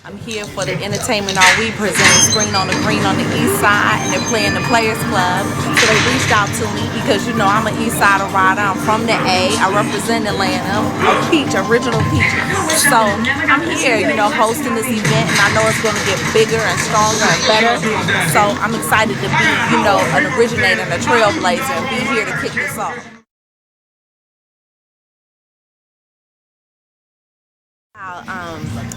I'm here for the entertainment all week, presenting Screen on the Green on the East Side, and they're playing the Players Club. So they reached out to me because, you know, I'm an East Sider rider. I'm from the A. I represent Atlanta, a peach, original peach. So I'm here, you know, hosting this event, and I know it's going to get bigger and stronger and better. So I'm excited to be, you know, an originator and a trailblazer and be here to kick this off.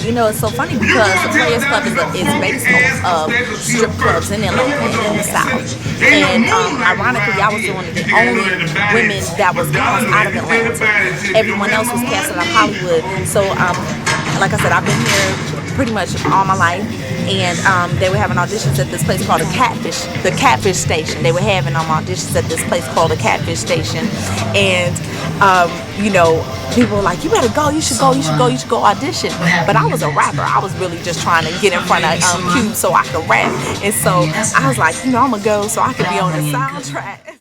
You know, it's so funny because the Players Club is based off of strip clubs in Atlanta and in the South. And ironically, I was one of the only women that was cast out of Atlanta. Everyone else was cast out of Hollywood. So, like I said, I've been here pretty much all my life. And they were having auditions at this place called the Catfish Station. They were having auditions at this place called the Catfish Station. And, you know, people were like, you better go, you should go audition. But I was a rapper. I was really just trying to get in front of Cube so I could rap. And so I was like, you know, I'm going to go so I could be on the soundtrack.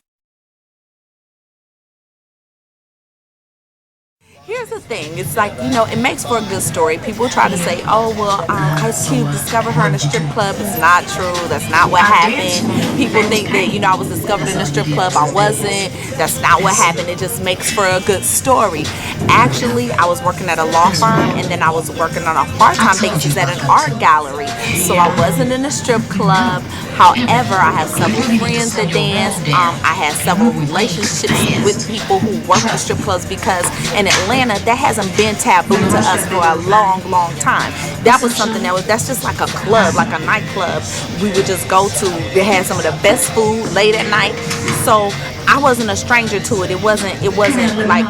Here's the thing, it's like, you know, it makes for a good story. People try to say, oh, well, Ice Cube discovered her in a strip club. It's not true. That's not what happened. People think that, you know, I was discovered in a strip club. I wasn't. That's not what happened. It just makes for a good story. Actually, I was working at a law firm, and then I was working on a part-time basis at an art gallery. So I wasn't in a strip club. However, I have several friends that dance. I had several relationships with people who work in strip clubs because in Atlanta, that hasn't been taboo to us for a long time. That was something that's just like a club, like a nightclub we would just go to. They had some of the best food late at night. So I wasn't a stranger to it. It wasn't like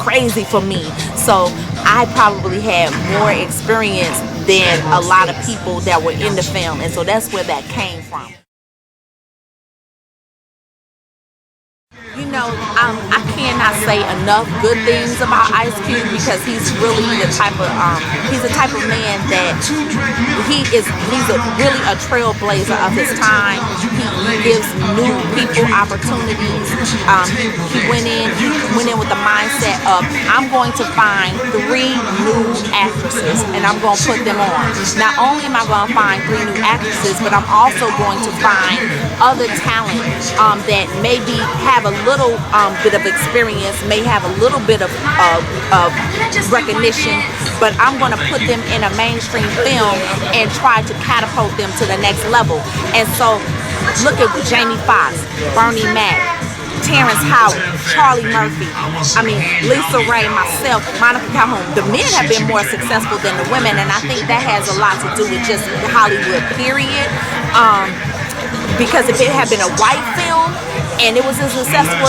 crazy for me. So I probably had more experience than a lot of people that were in the film, and so that's where that came from. You know, I cannot say enough good things about Ice Cube because he's really the type of man that he's really a trailblazer of his time. He gives new people opportunities. He went in with the mindset of, I'm going to find 3 new actresses and I'm going to put them on. Not only am I going to find 3 new actresses, but I'm also going to find other talent that maybe have a little bit of experience, may have a little bit of recognition, but I'm going to put them in a mainstream film and try to catapult them to the next level. And so look at Jamie Foxx, Bernie Mac, Terrence Howard, Charlie Murphy, Lisa Ray, myself, Monica Calhoun. The men have been more successful than the women, and I think that has a lot to do with just Hollywood, period. Because if it had been a white film and it was as successful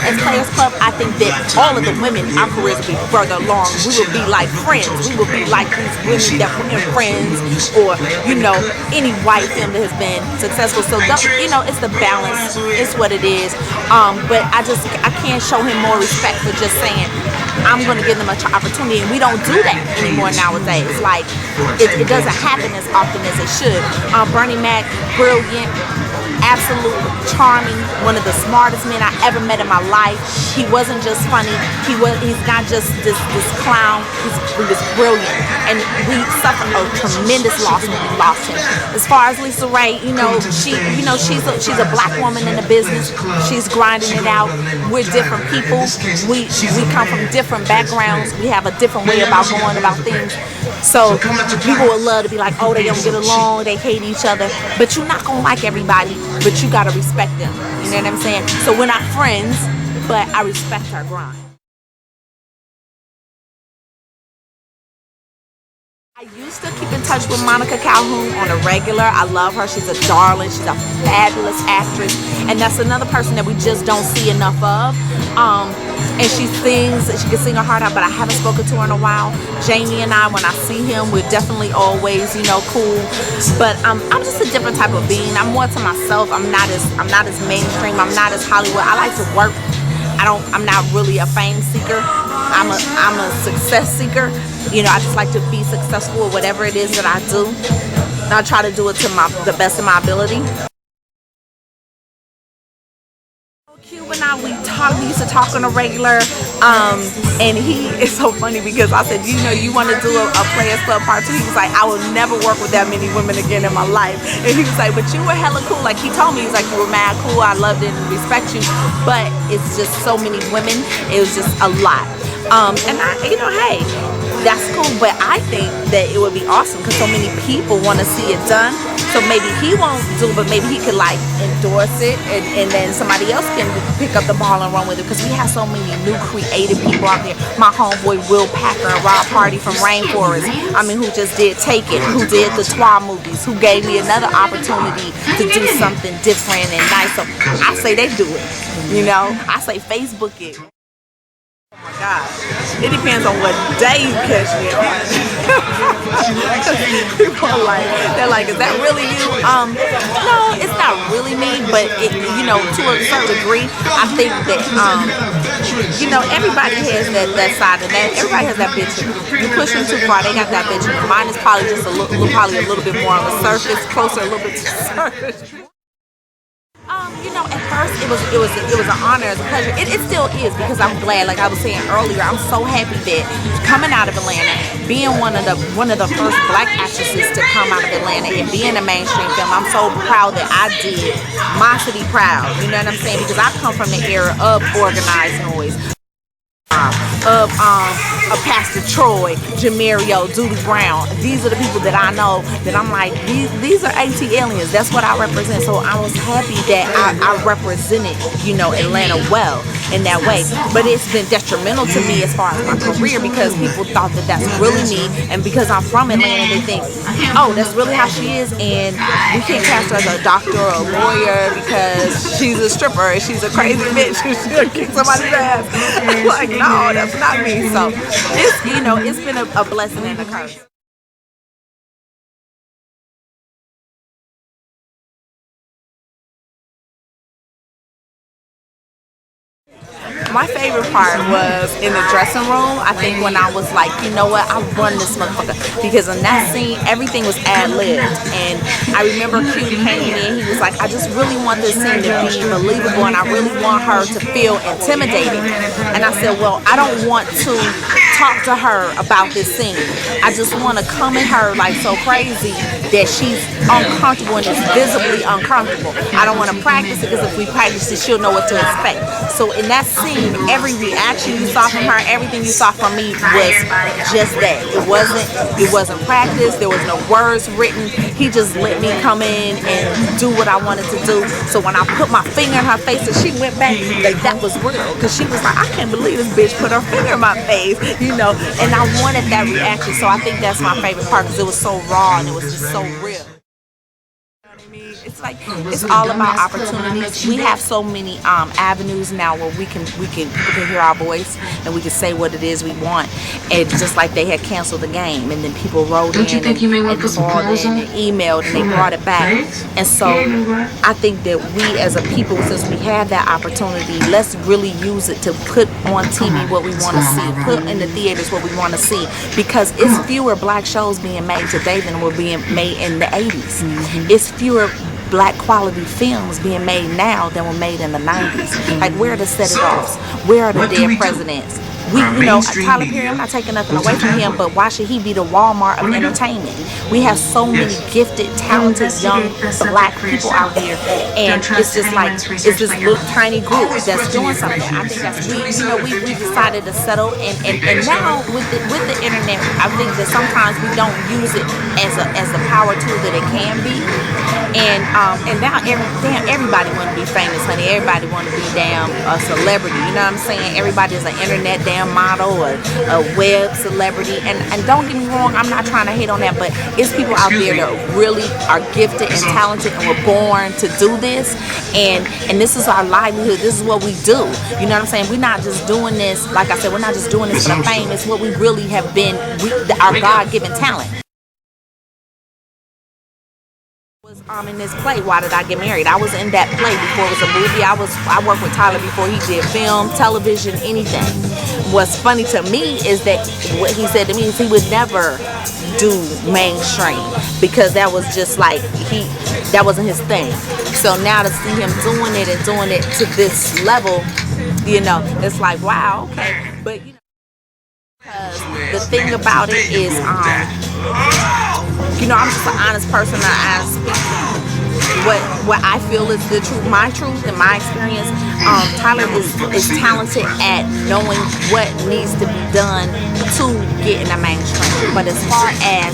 as Players Club, I think that all of the women, our careers would be further along. We would be like Friends. We would be like these women that were in Friends, or, you know, any white film that has been successful. So, you know, it's the balance. It's what it is. But I can't show him more respect for just saying, I'm going to give them an opportunity, and we don't do that anymore nowadays. Like, it doesn't happen as often as it should. Bernie Mac, brilliant, absolutely charming, one of the smartest men I ever met in my life. He wasn't just funny. He's not just this clown. He was brilliant, and we suffered a tremendous loss when we lost him. As far as Lisa Ray, you know, she's a black woman in the business. She's grinding it out. We're different people. We come from different backgrounds. We have a different way about going about things. So people would love to be like, oh, they don't get along, they hate each other. But you're not gonna like everybody, but you gotta respect them. You know what I'm saying? So we're not friends, but I respect her grind. I used to keep in touch with Monica Calhoun on a regular. I love her. She's a darling. She's a fabulous actress. And that's another person that we just don't see enough of. And she sings, she can sing her heart out, but I haven't spoken to her in a while. Jamie and I, when I see him, we're definitely always, you know, cool. But I'm just a different type of being. I'm more to myself. I'm not as mainstream. I'm not as Hollywood. I like to work. I'm not really a fame seeker. I'm a success seeker. You know, I just like to be successful at whatever it is that I do. And I try to do it to the best of my ability. Cube and I, we used to talk on a regular. And he is so funny because I said, you know, you want to do a Players Club part 2? He was like, I will never work with that many women again in my life. And he was like, but you were hella cool. Like he told me, he was like, you were mad cool. I loved it and respect you. But it's just so many women. It was just a lot. And I, you know, hey, that's cool. But I think that it would be awesome because so many people want to see it done. So maybe he won't do it, but maybe he could like endorse it, and then somebody else can pick up the ball and run with it, because we have so many new creative people out there. My homeboy Will Packer and Rob Hardy from Rainforest, I mean, who just did Take It, who did the Twa movies, who gave me another opportunity to do something different and nice. So I say they do it, you know. I say Facebook it. Oh my God, it depends on what day you catch me on. People are like, they're like, is that really you? No, it's not really me, but it, you know, to a certain degree, I think that, you know, everybody has that side of that. Everybody has that bitch. You push them too far, they got that bitch. Mine is probably just probably a little bit more on the surface, closer a little bit to the surface. You know, at first it was an honor, as a pleasure. It still is, because I'm glad, like I was saying earlier, I'm so happy that coming out of Atlanta, being one of the first black actresses to come out of Atlanta and be in a mainstream film, I'm so proud that I did my city proud. You know what I'm saying? Because I come from the era of organized noise. Of Pastor Troy, Jamario, Doodoo Brown. These are the people that I know that I'm like, these are AT aliens. That's what I represent. So I was happy that I represented, you know, Atlanta well in that way. But it's been detrimental to me as far as my career, because people thought that that's really me, and because I'm from Atlanta, they think, oh, that's really how she is, and we can't cast her as a doctor or a lawyer because she's a stripper and she's a crazy bitch and she'll kick somebody's ass. Like, no, that's not me. So it's, you know, it's been a blessing and a curse. My favorite part was in the dressing room. I think when I was like, you know what, I run this motherfucker. Because in that scene, everything was ad-libbed. And I remember Q came in, he was like, I just really want this scene to be believable, and I really want her to feel intimidated. And I said, well, I don't want to talk to her about this scene. I just want to come at her like so crazy that she's uncomfortable and is visibly uncomfortable. I don't want to practice it, because if we practice it, she'll know what to expect. So in that scene, every reaction you saw from her, everything you saw from me was just that. It wasn't practiced. There was no words written. He just let me come in and do what I wanted to do. So when I put my finger in her face and she went back, like, that was real, because she was like, I can't believe this bitch put her finger in my face, you know. And I wanted that reaction. So I think that's my favorite part, because it was so raw and it was just so real. It's like, it's all about opportunities. We have so many avenues now where people can hear our voice and we can say what it is we want. And just like they had canceled the game, and then people wrote in and called in and emailed, and they brought it back. And so I think that we as a people, since we have that opportunity, let's really use it to put on TV what we want to see, put in the theaters what we want to see, because it's fewer black shows being made today than were being made in the 80s. It's fewer black quality films being made now than were made in the 90s. Like, where are the set-it-offs? Where are the dead presidents? You know, Tyler Perry, I'm not taking nothing away from him, but why should he be the Walmart of entertainment? We have so many gifted, talented, young black people out here, and it's just like, it's this little tiny group that's doing something. I think that's, we decided to settle, and now with the internet, I think that sometimes we don't use it as a power tool that it can be. And now everybody want to be famous, honey. Everybody want to be damn a celebrity. You know what I'm saying? Everybody is an internet damn model, or a web celebrity. And don't get me wrong, I'm not trying to hate on that, but it's people out there that really are gifted and talented and were born to do this. And this is our livelihood. This is what we do. You know what I'm saying? We're not just doing this, like I said, we're not just doing this for the fame. It's what we really have been, our God-given talent. In this play, Why Did I Get Married? I was in that play before it was a movie. I worked with Tyler before he did film, television, anything. What's funny to me is that what he said to me is he would never do mainstream, because that was just like, that wasn't his thing. So now to see him doing it and doing it to this level, you know, it's like, wow, okay. But you know, because the thing about it is, you know, I'm just an honest person. I speak what I feel is the truth, my truth, and my experience. Tyler is talented at knowing what needs to be done to get in the mainstream. But as far as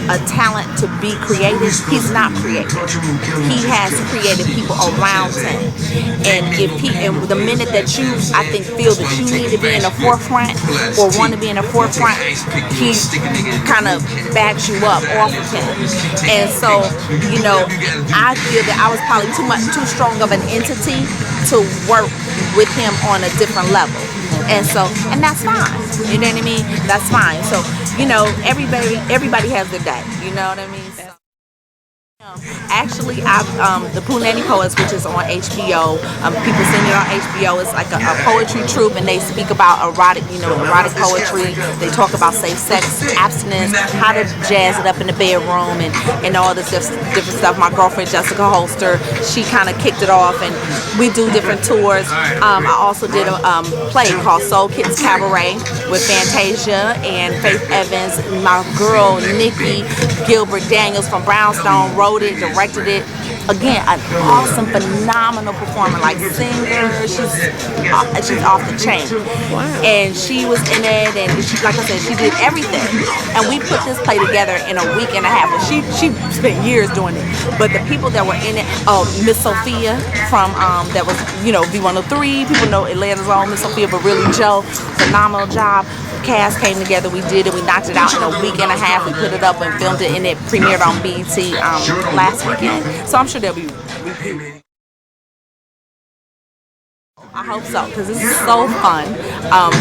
a talent to be creative, he's not creative. He has creative people around him, and the minute that you, I think, feel that you need to be in the forefront or want to be in the forefront, he kind of backs you up off of him. And so, you know, I feel that I was probably too strong of an entity to work with him on a different level. And so, and that's fine. You know what I mean? That's fine. So, you know, everybody has their day. You know what I mean? So, actually, the Punani Poets, which is on HBO. People seen it on HBO. It's like a poetry troupe, and they speak about erotic poetry. They talk about safe sex, abstinence, how to jazz it up in the bedroom, and all this different stuff. My girlfriend Jessica Holster, she kind of kicked it off, and we do different tours. I also did a play called Soul Kids Cabaret with Fantasia and Faith Evans. My girl Nikki Gilbert Daniels from Brownstone wrote it, directed it. Again, an awesome, phenomenal performer, like singer. She's off the chain. Wow. And she was in it, and she, like I said, she did everything. And we put this play together in a week and a half. And she spent years doing it. But the people that were in it, Miss Sophia from that was, you know, V103. People know Atlanta's own Miss Sophia, but really Joe, phenomenal job. Cast came together, we did it, we knocked it out in a week and a half. We put it up and filmed it, and it premiered on BET last weekend. So I'm sure they'll be repeating. I hope so, because this is so fun.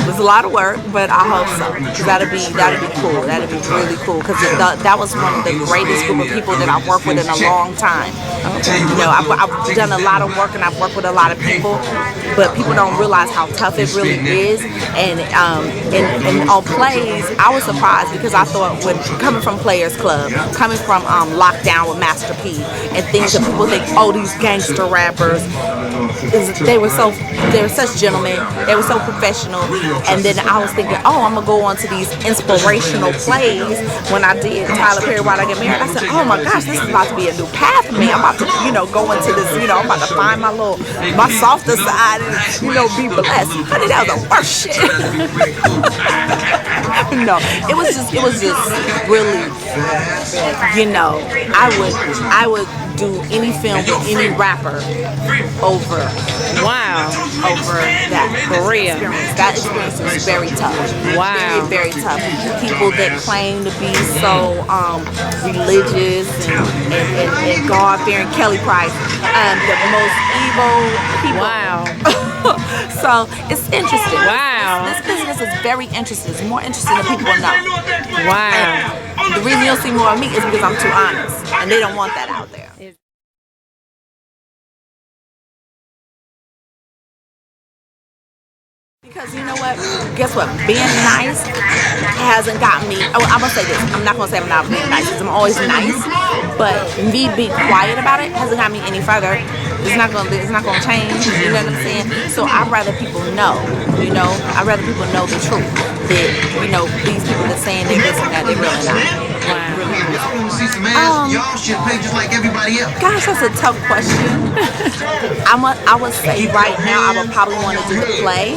There's a lot of work, but I hope so, because that'd be cool. That'd be really cool, because that was one of the greatest group of people that I've worked with in a long time. You know, I've done a lot of work, and I've worked with a lot of people, but people don't realize how tough it really is. And on plays, I was surprised, because I thought, coming from Players Club, coming from Lockdown with Master P, and things that people think, oh, these gangster rappers, they were such gentlemen, they were so professional. And then I was thinking, oh, I'm gonna go on to these inspirational plays. When I did Tyler Perry, Why'd I Get Married, I said, oh my gosh, this is about to be a new path for me. I'm about to, you know, go into this, you know, I'm about to find my softer side and, you know, be blessed. Honey, that was the worst shit. No, it was just really, you know, I would do any film with any rapper over that experience. That experience was very tough. Wow. Very, very tough. People that claim to be so religious and God-fearing, Kelly Price, the most evil people. Wow. So it's interesting. Wow. This business is very interesting. It's more interesting than people know. Wow. And the reason you'll see more of me is because I'm too honest, and they don't want that out there. Because you know what? Guess what? Being nice hasn't gotten me. Oh, I'm gonna say this. I'm not gonna say I'm not being nice, because I'm always nice. But me being quiet about it hasn't got me any further. It's not gonna change. You know what I'm saying? So I'd rather people know. You know, I'd rather people know the truth. That, you know, these people that saying they this and that, they really not. Gosh, that's a tough question. I would say right now I would probably want to do the play.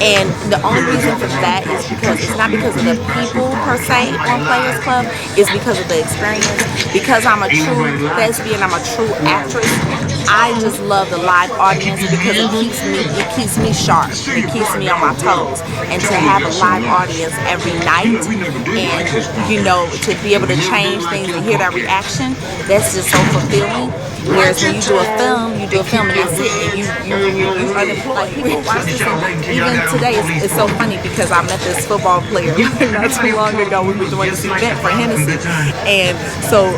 And the only reason for that is because it's not because of the people per se on Players Club, it's because of the experience. Because I'm a true thespian, I'm a true actress, I just love the live audience, because it keeps me sharp, it keeps me on my toes. And to have a live audience every night, and you know, to be able to change things and hear that reaction, that's just so fulfilling. Whereas when you do a film and that's it, and you unemployed. People watch this, and even today it's so funny, because I met this football player not too long ago. We were doing this event for Hennessy, and so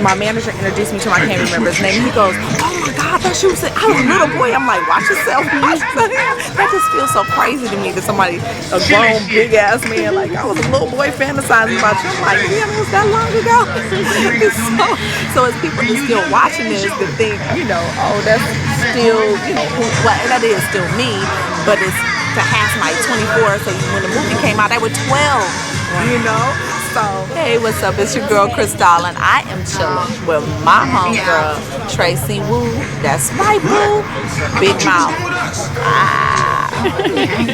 my manager introduced me to him. I can't remember his name. He goes, oh my God, that you said I was a little boy. I'm like, watch yourself. That just feels so crazy to me, that somebody, a grown big ass man, like I was a little boy fantasizing about you. I'm like, yeah, it was that long ago. so as people are still watching this, to think, you know, oh, that's still, you know, well, that is still me, but it's to half like 24. So when the movie came out, they were 12. You know. So hey, what's up? It's your girl Chrystale, and I am chilling with my homegirl Tracy Wu. That's right, Wu. Big mouth. Ah.